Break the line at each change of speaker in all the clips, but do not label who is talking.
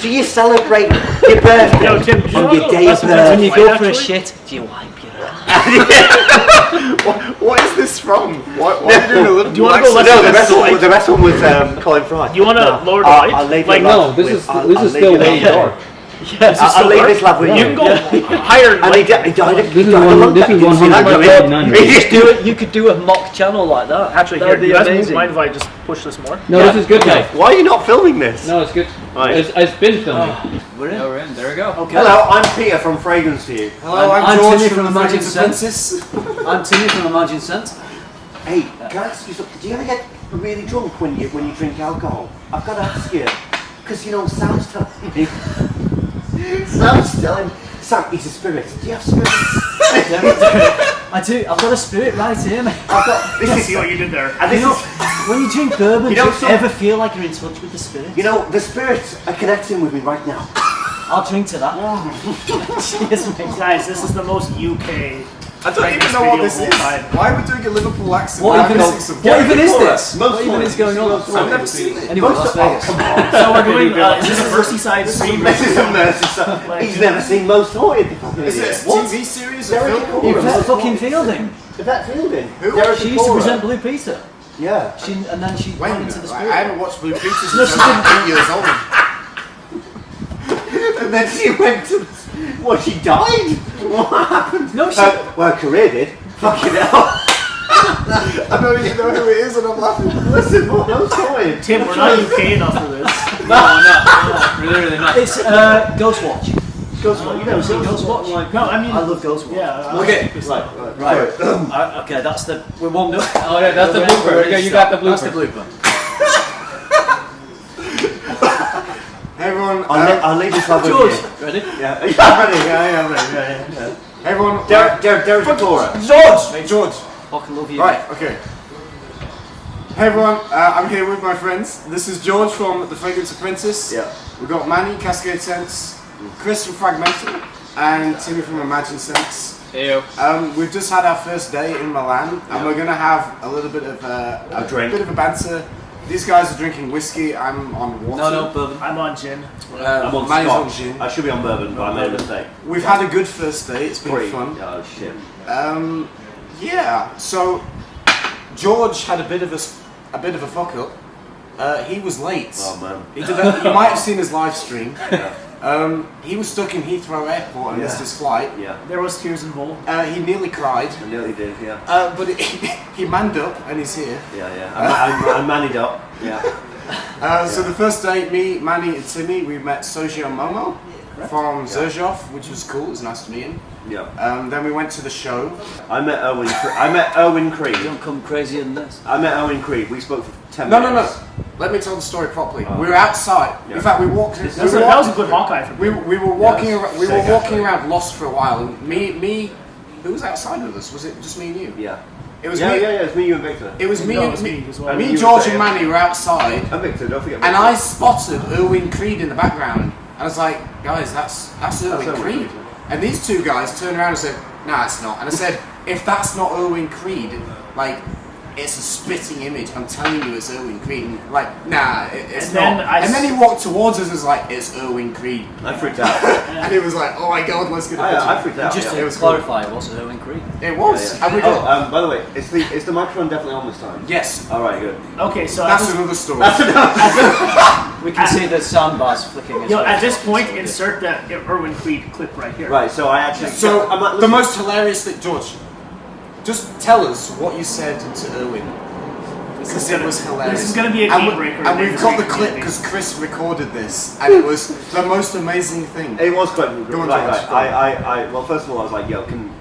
Do you celebrate your birthday
Yo, Tim,
on your day of birth?
When you go for a shit, do you wipe your ass?
What is this from? Why are you doing a little?
Do you want to go less
No,
than
the best one was Colin Fry.
Do you want to lower the light?
I'll leave
like,
No, this is still way dark.
Yes,
I'll leave this lab with you.
You can go higher.
And he died.
This is 100.
You could do a mock channel like that.
Actually,
That would
here,
be
you guys
amazing.
mind if I just push this more?
No, this is good now.
Why are you not filming this?
No, it's good.
Right.
It's been filming.
We're in.
We're in. There we go.
Okay.
Hello, I'm Peter from FragranceView.
Hello,
I'm
George
Timmy
from
from
the
Imagine
Princess.
I'm Timmy from Imagine Sense.
Hey, can I ask you something? Do you ever get really drunk when you drink alcohol? I've got to ask you, because you know Sam's telling me. Sam, he's a spirit. Do you have spirits?
I do. I've got a spirit right here, mate.
This is what you did there.
And this is,
When you drink bourbon,
You
do
know,
you ever feel like you're in touch with the spirit?
you know, the spirits are connecting with me right now.
I'll drink to that. Cheers, mate.
Guys, this is the most UK.
I don't even know what this is. Why are we doing a Liverpool accent?
What even
I'm
is
missing
what even is
Most
this? What even is going on?
I've never seen it.
Anyway, Las Vegas.
Come on.
So we're doing. Is this a Merseyside stream?
This is a Merseyside. He's never seen Most Haunted.
Is it a TV series? A film?
Yvette fucking Fielding.
Yvette Fielding.
Who?
She used to present Blue Peter.
Yeah.
And then she
When?
went into the
I
spirit.
haven't watched Blue Peter since I was 8 years old.
And then she went to. What, she died? What happened?
No, she.
Well, her career did. Fucking hell.
I don't even know who it is, and I'm laughing.
Listen, Most Haunted.
Tim, we're not UK enough for this.
No, really not.
It's Ghostwatch.
Ghostwatch. You never seen
Ghostwatch?
No, I mean.
I love Ghostwatch.
Yeah.
Okay.
Right. Okay, that's the. We're warmed up.
Oh yeah, that's the blooper. Okay, you got the blooper.
That's the blooper.
Hey everyone.
I'll leave this lab with
George,
you.
ready?
Yeah. I'm ready. Yeah, I'm ready. Yeah.
Hey everyone.
Derek Victoria.
George. Hey George.
Fucking love you.
Right. Okay. Hey everyone. I'm here with my friends. This is George from the Fragrance Apprentice.
Yeah.
We've got Manny, Cascade Sense, Chris from Fragmental, and Timmy from Imagine Sense.
Ew.
We've just had our first day in Milan, and we're gonna have a little bit of a
drink.
bit of a banter. These guys are drinking whiskey. I'm on water.
No, bourbon.
I'm on gin.
I'm on
Manny's on
Scotch.
gin.
I should be on bourbon, but I made a mistake.
We've had a good first day. It's been fun.
Oh shit.
Yeah. So George had a bit of a fuck up. He was late.
Oh man.
You might have seen his live stream.
Yeah.
He was stuck in Heathrow Airport and missed his flight.
Yeah.
There was tears involved.
He nearly cried.
I nearly did. Yeah.
But he manned up and he's here.
Yeah. I'm mannied up. Yeah.
So the first day, me, Manny, and Timmy, we met Soji and Momo from Zerzhov, which was cool. It was nice to meet him.
Yeah.
Then we went to the show.
I met Owen Creed.
Don't come crazier than this.
I met Owen Creed. We spoke for 10
No.
minutes.
Let me tell the story properly. We were outside.
Yeah.
In fact, we walked.
That was a good Hawkeye for me.
We were walking. We were
sick,
walking
actually.
around lost for a while. And me. Who was outside with us? Was it just me and you?
Yeah.
It was
Yeah,
me.
yeah, it's me, you and Victor.
It was me.
No,
and
it was me as well.
Me,
You
George,
were
and
there.
Manny were outside,
And Victor, don't forget Victor.
and I spotted Erwin Creed in the background. And I was like, guys, that's Erwin
Erwin
Creed.
Creed.
And these two guys turned around and said, nah, it's not. And I said, if that's not Erwin Creed, like, it's a spitting image. I'm telling you, it's Erwin Creed. And like, nah, it's
And
not.
then
And then he walked towards us and was like, it's Erwin Creed.
I freaked out.
And he was like, oh my god, let's get a picture.
I freaked out.
Just
yeah.
to
was
clarify, it wasn't Owen Creed.
It was.
Yeah.
And we got,
By the way, is the microphone definitely on this time?
yes,
Alright, good.
Okay, so
that's another story.
We can see the sound bars flicking as well.
at this point, insert that Erwin Creed clip right here.
Right, so I actually...
So,
I'm not
the most hilarious thing, George, just tell us what you said to Erwin. Because it was hilarious.
This is gonna be a
And
game
we-
breaker.
And we've got the
Next
clip
week,
because Chris recorded this, and it was the most amazing thing.
It was quite...
Go on,
right,
George,
right. Well, first of all, I was like, yo, can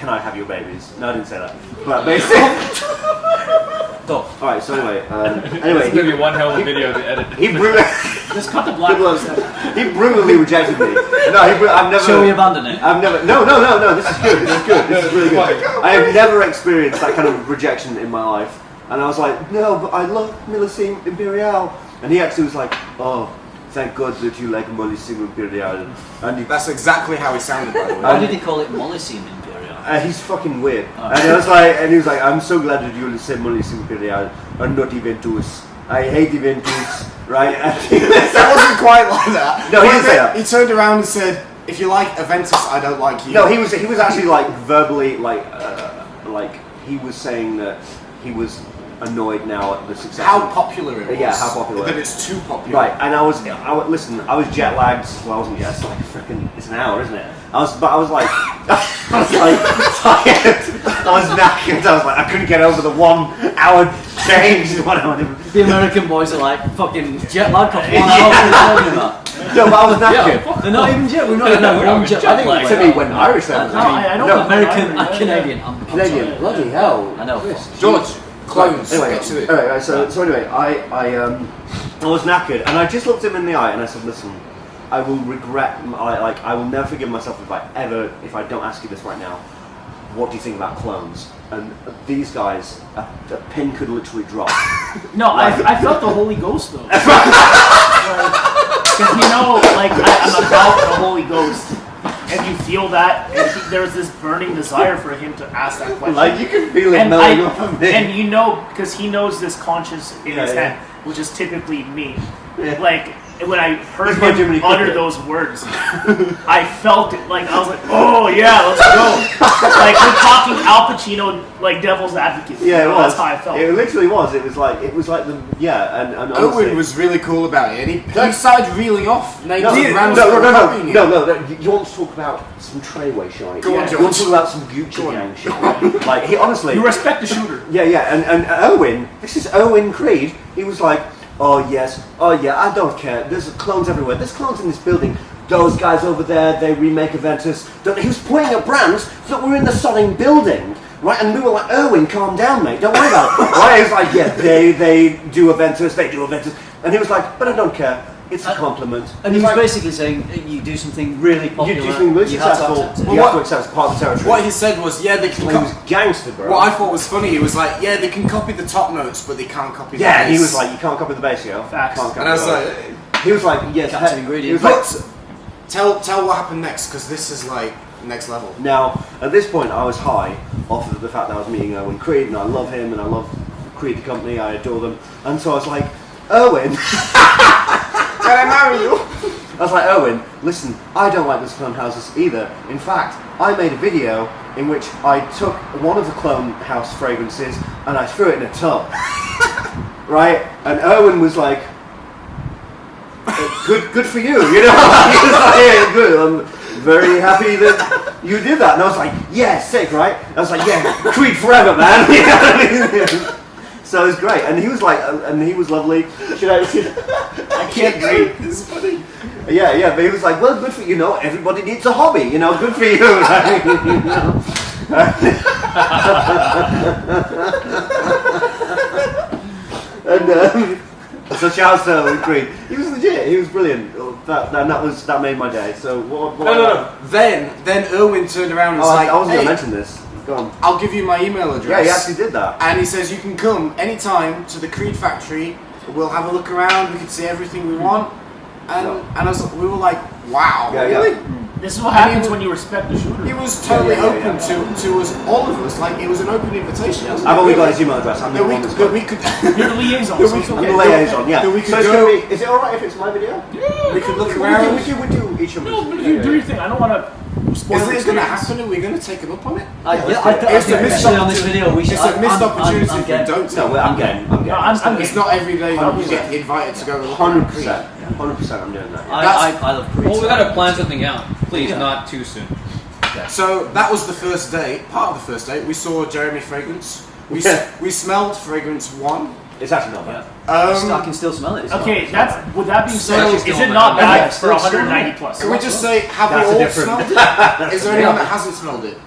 I have your babies? No, I didn't say that. But basically... Alright, so anyway,
It's gonna be one hell of a video to edit.
he brutally...
Just cut the black.
He brutally rejected me. No, I've never...
Shall we abandon it?
I've never... No, this is good, this is really good. I have never experienced that kind of rejection in my life. And I was like, no, but I love Millesime Imperial. And he actually was like, oh, thank God that you like Millesime Imperial. And
That's exactly how he sounded, by the way.
Why did he call it Mollicine Imperial?
he's fucking weird. And I was like, and he was like, I'm so glad that you will say Millesime Imperial and not Juventus. I hate Juventus. right?
That wasn't quite like that.
No, he didn't say that.
He turned around and said, "If you like Aventus, I don't like you."
No, he was actually like verbally like he was saying that he was annoyed now at the success.
How popular it was.
Yeah, how popular.
That it's too popular.
Right, and I was jet lagged. Well, I wasn't yet. It's like freaking. It's an hour, isn't it? I was like, tired. I was knackered. I was like, I couldn't get over the 1 hour change.
The American boys are like fucking jet lag for 1 hour. What are you talking about?
No, but I was knackered.
They're not even jet. We're not even one jet lag.
I think to me when Irish said
I know.
no,
American, I'm Canadian. I'm
Canadian.
sorry.
Bloody hell.
I know.
George, clones.
Anyway,
Get to it.
alright, so anyway, I was knackered, and I just looked him in the eye, and I said, "Listen, I will regret. I will never forgive myself if I don't ask you this right now. What do you think about clones?" And these guys, a pin could literally drop.
No, I felt the Holy Ghost though. Because I'm about the Holy Ghost. And you feel that, and there's this burning desire for him to ask that question.
Like you can feel it melting off of me.
And you know, because he knows this conscience in his head, which is typically me.
Yeah.
Like, when I heard
He's
him utter those words, I felt it. Like, I was like, oh yeah, let's go. Like, we're talking Al Pacino, like devil's advocate.
Yeah, it was.
That's how I felt.
It literally was. It was like the and honestly,
Owen was really cool about it, and he started reeling off names
No,
of brands
no,
that were
no,
copying it.
no. You want to talk about some Treyway shite?
Go on,
You want to talk about some Gucci gang shit? Like he honestly.
You respect the shooter.
Yeah, and Owen. This is Owen Creed. He was like, "Oh yes, oh yeah, I don't care. There's clones everywhere. There's clones in this building. Those guys over there, they remake Aventus." He was pointing at brands that were in the sodding building, right? And we were like, "Owen, calm down, mate. Don't worry about it." Right? He was like, "Yeah, they do Aventus. They do Aventus." And he was like, "But I don't care. It's a compliment."
And he was basically saying, you do something really popular.
You do something really
you have to
successful.
accept it.
You have to accept it's part of the territory.
What he said was, yeah, they can
He was gangster, bro.
What I thought was funny, he was like, yeah, they can copy the top notes, but they can't copy the
Yeah,
bass.
he was like, "You can't copy the bass, yo."
Facts.
Can't copy
And I was
the
like,
bass. He was like, "Yes."
Captain
He
ingredient.
was like,
but tell what happened next, because this is like next level.
now, at this point, I was high off of the fact that I was meeting Owen Creed, and I love him, and I love Creed the company, I adore them. And so I was like, "Owen."
Can I marry you?
I was like, "Owen, listen, I don't like those clone houses either. In fact, I made a video in which I took one of the clone house fragrances and I threw it in a tub." Right? And Owen was like, good for you, you know? He was like, "Yeah, good. I'm very happy that you did that." And I was like, "Yeah, sick, right?" I was like, "Yeah, Creed forever, man." You know what I mean? So it was great, and he was like, and he was lovely. I can't breathe.
It's funny.
Yeah, but he was like, "Well, good for you know. Everybody needs a hobby, you know. Good for you." Right? You know? And so shouts to Owen Creed. He was legit. He was brilliant. That made my day. So what?
No. Then Erwin turned around and was like,
I wasn't
hey,
gonna mention this. Go on.
I'll give you my email address.
Yeah, he actually did that.
And he says, you can come anytime to the Creed factory. We'll have a look around. We can see everything we want. And we were like, wow,
Yeah,
really?
yeah.
This is what happens when you respect the shooter.
He was totally
Yeah.
open to us, all of us. Like, it was an open invitation. wasn't
I've
it?
only got his email address. I'm the
That
one that's
that
got
we could.
You're the liaison.
That
So
we
it's
could-
I'm
okay.
the liaison, yeah.
That we could
so it's
go-
gonna be, is it alright if it's my video?
We could look around.
We do each other's.
No, but you do your thing. I don't want to spoil
Is
the
this going to
experience.
happen? Are we going to take him up on it?
I
It's
think
a missed
especially on this video, we should.
It's a missed opportunity if we
game.
don't.
No, I'm game.
No, I'm
It's
game.
not every day you
100%.
get invited to go to look at
100%. 100% I'm doing that.
I love Creed.
Well, we gotta plan something out. Please, not too soon.
So that was the first day. Part of the first day, we saw Jeremy Fragrance. We smelled Fragrance 1.
It's actually not bad.
I can still smell it. It's
Okay,
not-
with that being
So-
said, is it not bad for 190 plus?
Can we just say, have
That's
we
a
all
different-
smelled it? Is there anyone that hasn't smelled it?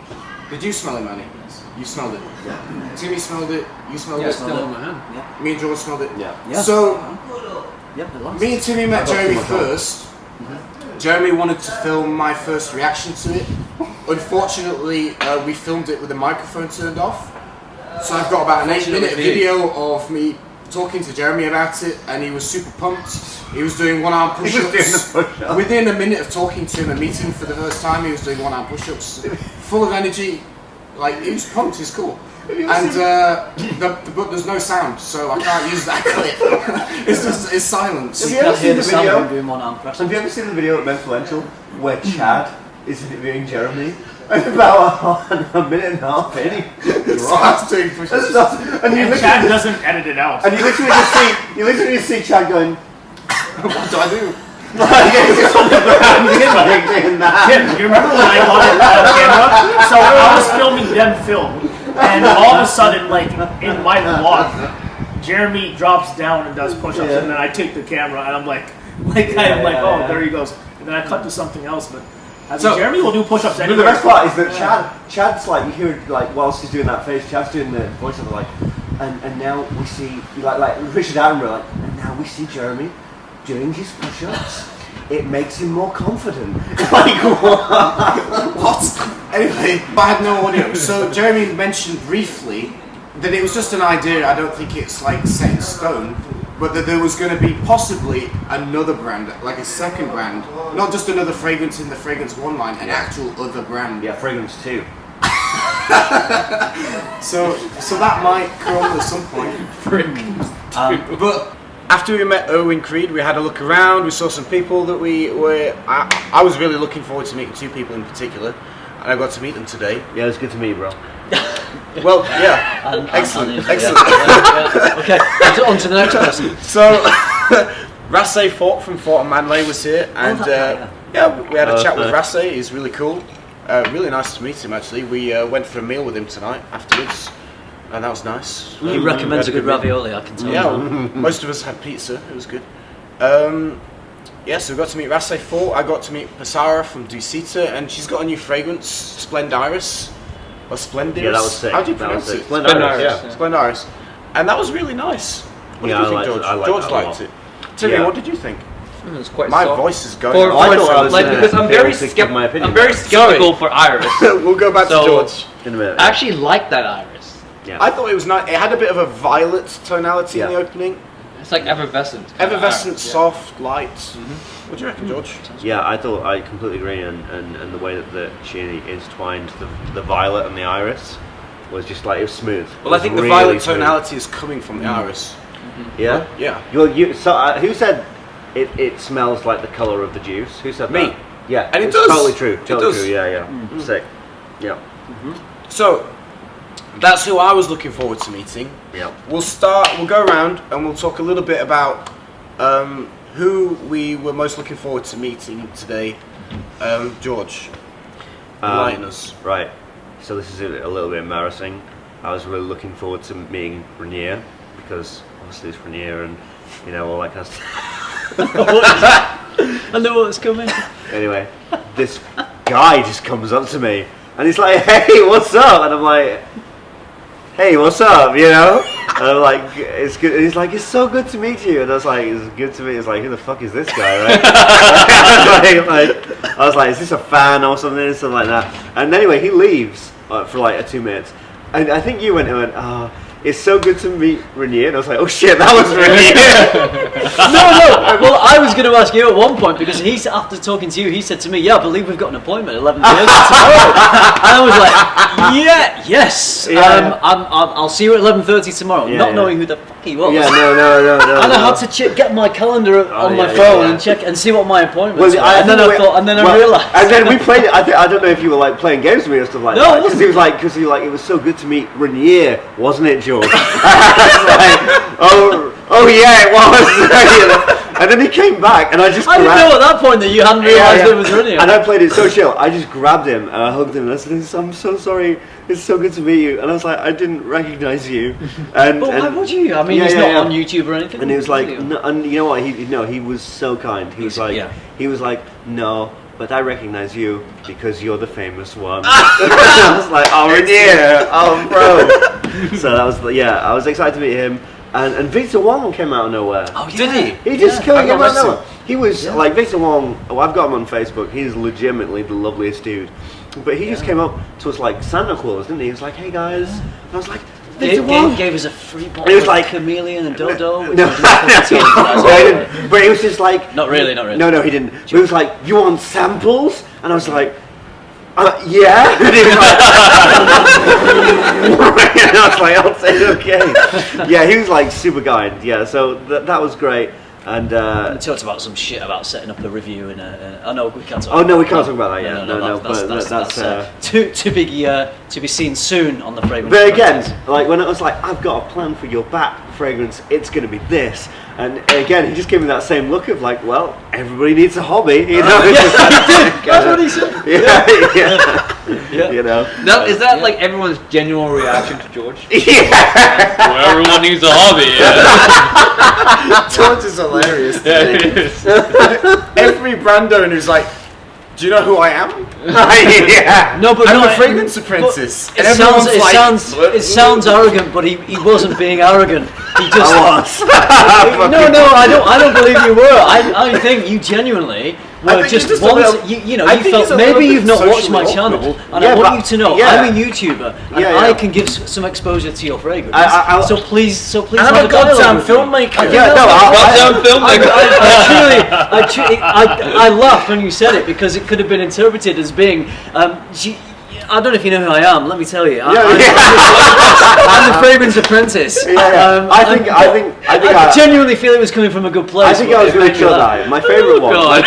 Did you smell it, Manny? You smelled it. Timmy smelled it. You smelled
Yeah,
it.
still in my hand.
Me and George smelled it.
Yeah.
Yeah.
So
Yep, the last.
me and Timmy met
I got
Jeremy
too much on.
first. Jeremy wanted to film my first reaction to it. Unfortunately, we filmed it with the microphone turned off. So I've got about an 8-minute video of me talking to Jeremy about it, and he was super pumped. He was doing one-arm
He was doing
push-ups.
the push-ups.
Within a minute of talking to him and meeting for the first time, he was doing one-arm push-ups. Full of energy. Like, he was pumped, he's cool. And but there's no sound, so I can't use that clip. It's silence.
Have you
You
ever
can't hear
seen
the
the
sound of him
video?
doing one arm press.
Have you ever seen the video at Mental where Chad is interviewing Jeremy? And about a minute and a half in, he
Starts doing push-ups.
and you
And
literally,
Chad doesn't edit it out.
and you literally just see Chad going,
What do I do?
like, it's on the ground, like doing that.
Tim, you remember when I got it on camera? So I was filming them film, and all of a sudden, like in my vlog, Jeremy drops down and does push-ups, and then I take the camera and I'm like, oh, there he goes. And then I cut to something else, but Jeremy will do push-ups
But
anyway.
the best part is that Chad's like, you hear it, like whilst he's doing that face, Chad's doing the voiceover like, and now we see like Richard Attenborough like, and now we see Jeremy doing his push-ups. It makes him more confident. Like
What? Anyway, I had no audio. So Jeremy mentioned briefly that it was just an idea. I don't think it's like set in stone, but that there was going to be possibly another brand, like a second brand, not just another fragrance in the Fragrance One line, an actual other brand.
yeah, Fragrance 2.
So that might come at some point. But after we met Owen Creed, we had a look around. We saw some people that I was really looking forward to meeting two people in particular, and I got to meet them today.
Yeah, it's good to meet you, bro.
Well, yeah, excellent.
Okay, on to the next person.
So, Rasse Fort from Fort and Manley was here, and we had a chat with Rasse. He's really cool. Really nice to meet him, actually. We went for a meal with him tonight afterwards, and that was nice.
He recommends a good
meal.
ravioli, I can tell
Yeah,
you.
most of us had pizza. It was good. So we got to meet Rasse Fort. I got to meet Passara from Dusita, and she's got a new fragrance, Splendiris. Or Splendidus?
Yeah, that was sick.
How do you
That was
pronounce it?
sick. Splendiris,
yeah.
Splendiris. And that was really nice. What
Yeah,
did you
I
think,
liked
George?
it. I liked
George
that a
liked
lot.
it. Timmy,
Yeah.
what did you think?
It's quite
My
soft.
voice is going.
For,
I thought I was
like,
gonna
because I'm very
give my opinion.
I'm very skeptical for Iris.
We'll go back
So-
to George.
In a minute.
I actually like that Iris.
yeah.
I thought it was nice. It had a bit of a violet tonality in the
Yeah.
opening.
It's like effervescent.
Effervescent,
Iris, yeah.
soft, light. What do you reckon, George?
Yeah, I completely agree, and the way that she intertwined the violet and the iris was just like, it was smooth.
Well, I
It
think
was
the
really
violet
smooth.
tonality is coming from the iris.
Yeah?
Yeah.
Who said it smells like the colour of the juice? Who said
Me.
that? Yeah.
And it
it's
does.
Totally true.
It
Totally
does.
true, yeah. Sick. Yeah.
So, that's who I was looking forward to meeting.
Yeah.
We'll go around and we'll talk a little bit about who we were most looking forward to meeting today. George, enlighten us.
Right. So this is a little bit embarrassing. I was really looking forward to meeting Rainier because obviously it's Rainier and all that kind of stuff.
I know what's coming.
Anyway, this guy just comes up to me and he's like, "Hey, what's up?" And I'm like, "Hey, what's up?" And I'm like, "It's good." And he's like, "It's so good to meet you." And I was like, "It's good to meet you." It's like, "Who the fuck is this guy?" Right? I was like, "Is this a fan or something like that?" And anyway, he leaves for like 2 minutes, and I think you went, "It's so good to meet Rainier." And I was like, "Oh shit, that was Rainier."
No. Well, I was going to ask you at one point because after talking to you, he said to me, "Yeah, I believe we've got an appointment at 11:30 tomorrow." And I was like, "Yes.
Yeah.
I'll see you at 11:30 tomorrow."
Yeah,
not
yeah.
knowing who the fuck he was.
Yeah, no.
And I had to get my calendar on my phone and check and see what my appointments were. And then I realised.
And then we played it. I don't know if you were like playing games with me or stuff like
No,
that.
it wasn't.
Because he was like, it was so good to meet Rainier, wasn't it, George? I was like, oh yeah, it was. And then he came back, and I just.
I didn't know at that point that you hadn't realised it was Rainier.
And I played it so chill. I just grabbed him and I hugged him and I said, "I'm so sorry. It's so good to meet you." And I was like, "I didn't recognise you." And
But why would you? I mean,
Yeah,
he's
yeah,
not
yeah.
on YouTube or anything.
And he was like,
Really?
no, and you know what? He was so kind. He was like, "No, but I recognize you because you're the famous one." I was like, "Oh, Rainier, oh, bro." So that was, I was excited to meet him. And Victor Wong came out of nowhere.
Oh, yeah.
Did he?
He just came out of
met him.
nowhere. He was like Victor Wong. Oh, I've got him on Facebook. He's legitimately the loveliest dude. But he just came up to us like Santa Claus, didn't he? He was like, "Hey guys," and I was like, "Victor Wong."
Gave us a free bottle
It was
of
like-
Chameleon and Dodo.
No,
which was like-
but it was just like
Not really.
No, he didn't. But it was like, "You want samples?" And I was like, Yeah. And he was like, and I was like, I'll say okay. Yeah, he was like super kind. Yeah, so that was great. And
we talked about some shit about setting up a review in a. Oh no, we can't talk.
Oh no, we can't talk about that yet. No.
That's to be seen soon on the fragrance.
But again, like when it was like, I've got a plan for your back fragrance, it's going to be this. And again, he just gave me that same look of like, well, everybody needs a hobby, you know.
That's what he said.
Yeah. You know.
Now, is that like everyone's genuine reaction to George?
Yeah.
Well, everyone needs a hobby.
George is hilarious.
Yeah.
Every brand owner is like, do you know who I am?
Yeah.
No, but
I'm
no,
a fragrance apprentice.
It
And
sounds,
everyone's like,
it sounds arrogant, but he wasn't being arrogant. He just
I was.
no, I don't believe you were. I think you genuinely were
think
just
he's just a
wanted.
little-
You know,
I
you
think
felt
he's a little
maybe
bit
you've not watched my
socially
channel,
awkward.
and
Yeah,
I want
but-
you to know
yeah.
I'm a YouTuber, and
Yeah.
I can give some exposure to your fragrance.
I-
so please,
I'm
have
a
dialogue
goddamn
with me.
filmmaker.
Yeah, no,
Goddamn filmmaker.
I laughed when you said it because it could have been interpreted as being. I don't know if you know who I am. Let me tell you. I'm the fragrance apprentice.
Yeah. I think
I genuinely feel it was coming from a good place.
I think I was really chilled out. My favourite one.
God.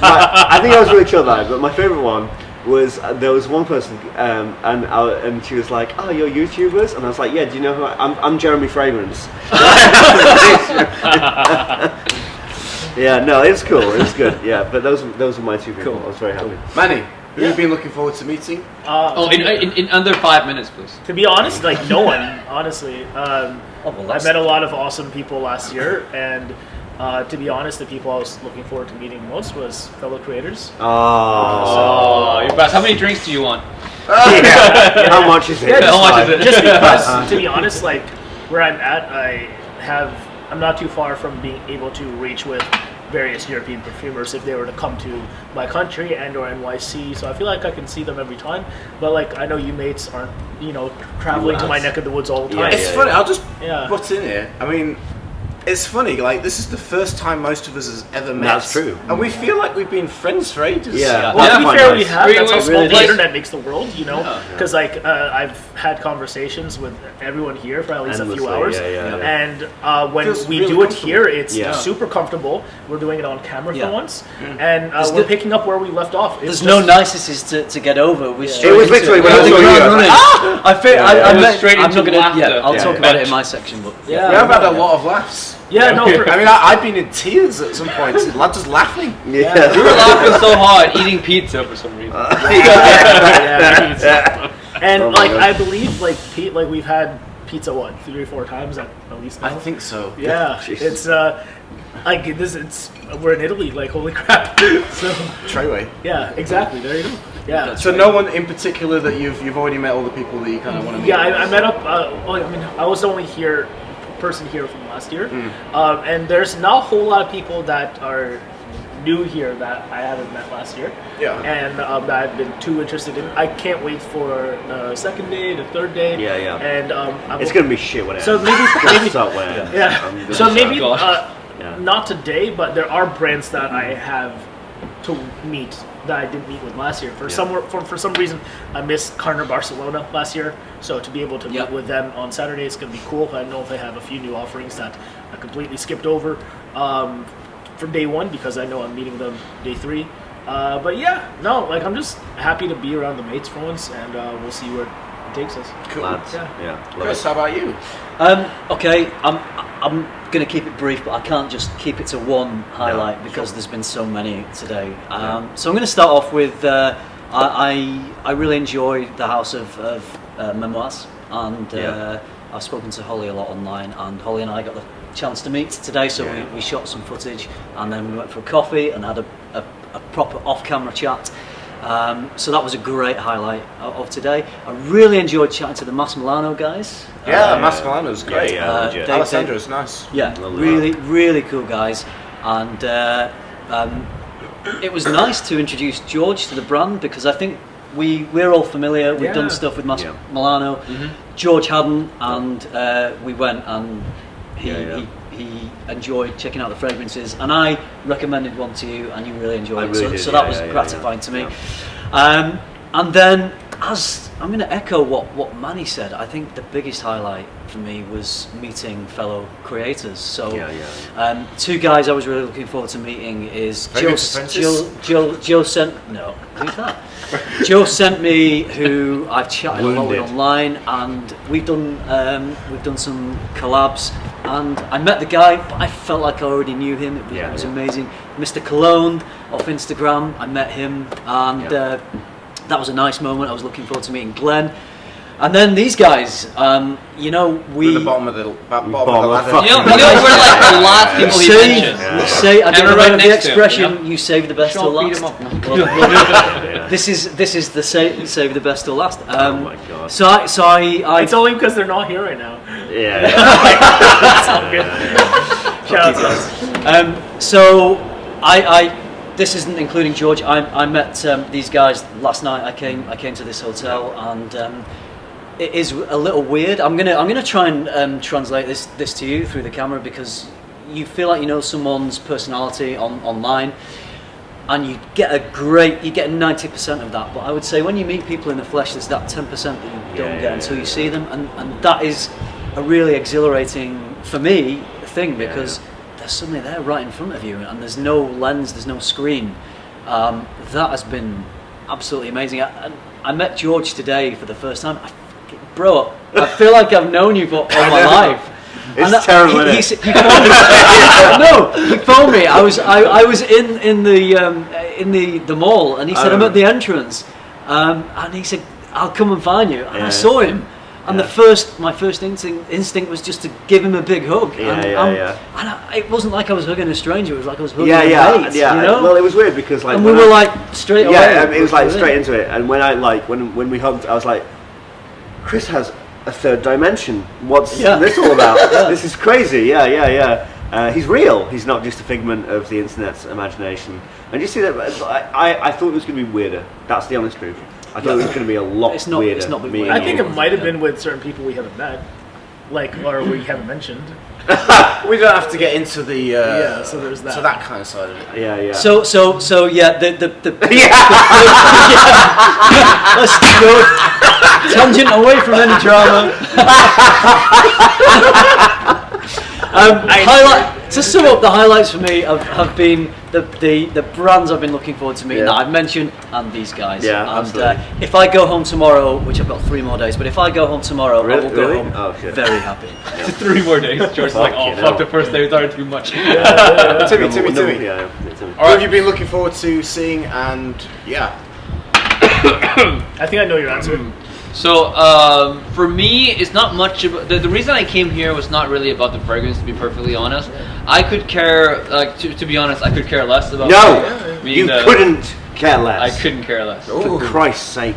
I think I was really chilled out, but my favourite one was there was one person and she was like, "Oh, you're YouTubers," and I was like, "Yeah, do you know who I'm Jeremy Fragrance." Yeah, no, it's cool. It's good. Yeah, but those were my two people. I was very happy.
Manny, who have you been looking forward to meeting?
Oh, in under 5 minutes, please.
To be honest, like no one, honestly. I
that's-
met a lot of awesome people last year, and to be honest, the people I was looking forward to meeting most was fellow creators.
Oh, you're best. How many drinks do you want?
Yeah. How much is it?
How much is it?
Just because, to be honest, like where I'm at, I'm not too far from being able to reach with various European perfumers if they were to come to my country and or NYC. So I feel like I can see them every time. But like I know you mates aren't, traveling to my neck of the woods all the time.
It's funny, I'll just
Yeah.
butt in here. I mean, it's funny, like, this is the first time most of us has ever met.
That's true.
And we feel like we've been friends for ages.
Yeah.
Well, to be
quite
fair,
nice.
we have.
We-
That's how
we-
small
really
the
nice.
internet makes the world, Because I've had conversations with everyone here for at least a few
Endlessly,
hours,
yeah.
and when
Feels
we
really
do it
comfortable.
here, it's
Yeah.
super comfortable. We're doing it on camera
Yeah.
for once, and we're picking up where we left off. It's
There's no niceties to get over. We
It was literally when I
hit
was
the
with you,
ground
I was
running.
like,
I feel.
Yeah,
I
it was
meant,
straight
I'm
into
not gonna.
laughter.
Yeah, I'll
Yeah.
talk about it in my section. But
Yeah.
We have had a lot of laughs.
Yeah, no.
I mean, I've been in tears at some points, just laughing.
Yeah.
We were laughing so hard eating pizza for some reason.
And
Oh my
like
God.
I believe like we've had pizza 3 or 4 times at least now.
I think so.
Yeah,
Jesus.
it's we're in Italy, like holy crap. So
Treyway.
yeah, exactly. There you go. Yeah.
So no one in particular that you've already met all the people that you kind of want to meet?
Yeah, I met up. I was the only person here from last year, and there's not a whole lot of people that are new here that I haven't met last year.
Yeah.
And that I've been too interested in. I can't wait for the second day, the third day.
Yeah.
And
It's gonna be shit when it
So
ends.
maybe
It's gonna
maybe
suck when it ends.
yeah.
I'm gonna
So
suck.
maybe
gosh.
Yeah.
not today, but there are brands that I have to meet that I didn't meet with last year. For some reason, I missed Carner Barcelona last year. So to be able to
Yep.
meet with them on Saturday is going to be cool. I know if they have a few new offerings that I completely skipped over from day one because I know I'm meeting them day 3. But yeah, no, like I'm just happy to be around the mates for once, and we'll see where it takes us.
Cool.
Lads.
Yeah.
Yeah. Love
Chris,
it.
how about you?
Okay, I'm going to keep it brief, but I can't just keep it to one highlight because there's been so many today. So I'm going to start off with I really enjoyed the House of Memoirs, and I've spoken to Holly a lot online, and Holly and I got the chance to meet today, so we shot some footage, and then we went for a coffee and had a proper off-camera chat. So that was a great highlight of today. I really enjoyed chatting to the Mas Milano guys.
Yeah, Massimiliano's great.
Yeah, legit.
they-
Alessandro's nice.
Yeah,
Love
really cool guys, and it was nice to introduce George to the brand because I think we're all familiar. We've done stuff with Mas
Yeah.
Milano. George hadn't, and we went and he enjoyed checking out the fragrances, and I recommended one to you, and you really enjoyed
I
it.
really
So
did,
that
yeah,
was
yeah,
gratifying to me.
yeah.
And then, as I'm going to echo what Manny said, I think the biggest highlight for me was meeting fellow creators. So, two guys I was really looking forward to meeting is Joe sent me, who I've chatted a lot with online, and we've done some collabs. And I met the guy, but I felt like I already knew him. It was amazing. Mr. Cologne off Instagram, I met him, and that was a nice moment. I was looking forward to meeting Glenn. And then these guys, we...
We're the bottom of the ladder.
We're like the last people he mentioned.
I don't know the expression, you save the best till last. This is the save the best till last.
Oh my god.
So I
It's only because they're not here right now.
Yeah.
That's all good. Shout out.
So this isn't including George. I met these guys last night. I came to this hotel, and it is a little weird. I'm gonna try and translate this to you through the camera, because you feel like you know someone's personality online, and you get 90% of that. But I would say when you meet people in the flesh, there's that 10% that you don't get until you see them, and that is a really exhilarating, for me, thing, because they're suddenly there right in front of you, and there's no lens, there's no screen. That has been absolutely amazing. I met George today for the first time. Bro, I feel like I've known you for all my life.
It's terrible, isn't it?
He phoned me. No, he phoned me. I was in the mall, and he said, I'm at the entrance, and he said, I'll come and find you. And I saw him. And my first instinct was just to give him a big hug. And it wasn't like I was hugging a stranger. It was like I was hugging a mate. You know?
Well, it was weird because
and we were like straight away.
Yeah, it was like straight into it. And when when we hugged, I was like, Chris has a third dimension. What's this all about? This is crazy. He's real. He's not just a figment of the internet's imagination. And you see that? I thought it was going to be weirder. That's the honest truth. I thought it was going to be a lot weirder.
It's not
me
I think it might have been with certain people we haven't met, or we haven't mentioned.
We don't have to get into the
so there's that.
to that kind of side of it.
Yeah.
So let's go tangent away from any drama. To sum up, the highlights for me have been the brands I've been looking forward to meeting that I've mentioned, and these guys.
Yeah,
and
absolutely.
If I go home tomorrow, which I've got 3 more days, but if I go home tomorrow, I will go home very happy.
3 more days. George's like, oh fuck, the first day was already too much.
Timmy. Who have you been looking forward to seeing? And
I think I know your answer.
So for me, it's not much about the reason I came here was not really about the fragrance, to be perfectly honest. I could care, to be honest, I could care less about.
No, you couldn't care less.
I couldn't care less.
For Christ's sake,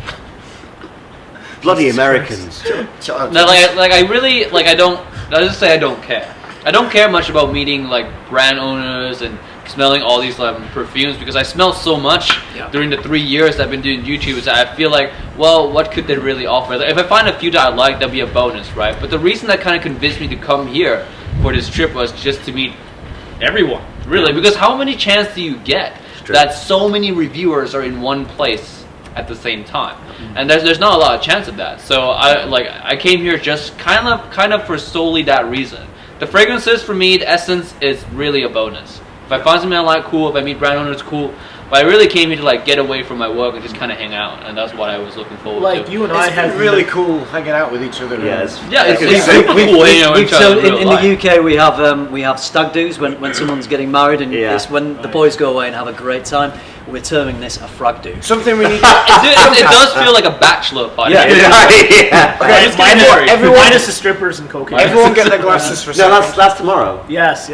bloody Americans.
No, I really I don't. I'll just say I don't care. I don't care much about meeting like brand owners and smelling all these perfumes, because I smell so much during the 3 years that I've been doing YouTube. So I feel like, well, what could they really offer? Like, if I find a few that I like, that'd be a bonus, right? But the reason that kind of convinced me to come here for this trip was just to meet everyone, really. Because how many chances do you get that so many reviewers are in one place at the same time? And there's not a lot of chance of that. So I came here just kind of for solely that reason. The fragrances for me, the Esxence is really a bonus. If I find something I like, cool. If I meet brand owners, cool. But I really came here to get away from my work and just kind of hang out, and that's what I was looking forward to.
Like you and I have
really cool hanging out with each other.
It's super cool.
So in the UK we have stag do's when someone's getting married, and it's when the boys go away and have a great time. We're terming this a frag do.
Something we need.
It does feel like a bachelor party.
Okay, everyone minus the strippers and cocaine.
Everyone get their glasses for a second.
No, that's tomorrow.
Yes,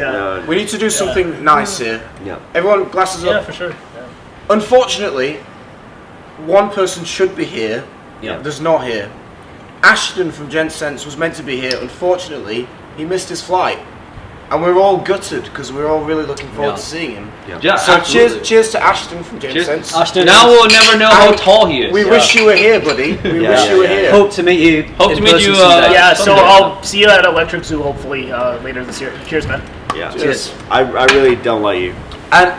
We need to do something nice here.
Yeah.
Everyone, glasses up.
Yeah, for sure. Yeah.
Unfortunately, one person should be here. There's not here. Ashton from Esxence was meant to be here. Unfortunately, he missed his flight. And we're all gutted because we're all really looking forward to seeing him. So cheers to Ashton from Esxence.
Ashton, now we'll never know how tall he is.
We wish you were here, buddy. We wish you were here.
Hope to meet you.
So I'll see you at Electric Zoo hopefully later this year. Cheers, man.
Yeah. Cheers. I really don't like you.
And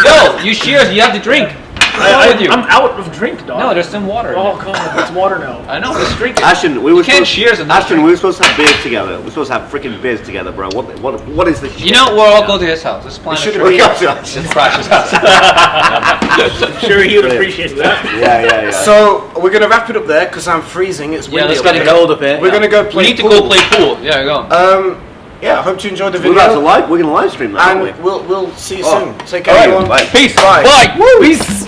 yo, you cheers. You have to drink. with you?
I'm out of drink, dog.
No, there's some water. in
Oh
it.
god, it's water now.
I know. Just drink it.
Ashton, we were
can't cheers and not
Ashton,
drink.
we were supposed to have beers together. We're supposed to have freaking beers together, bro. What is this shit?
You know, we'll all go to his house. Let's plan a trip.
We got to-
Let's crash his house.
I'm sure he would appreciate that.
Yeah.
So we're gonna wrap it up there because I'm freezing. It's windy.
let's
up
get
here.
it
Cold up here.
We're gonna go play.
We need to
pool.
go play pool. Yeah, go.
Yeah, I hope you enjoyed the
We're about to
video.
we're gonna live stream that, aren't we?
And we'll see you
Oh.
soon. Take care,
Alright,
everyone.
bye.
Peace.
Bye.
Bye. Peace.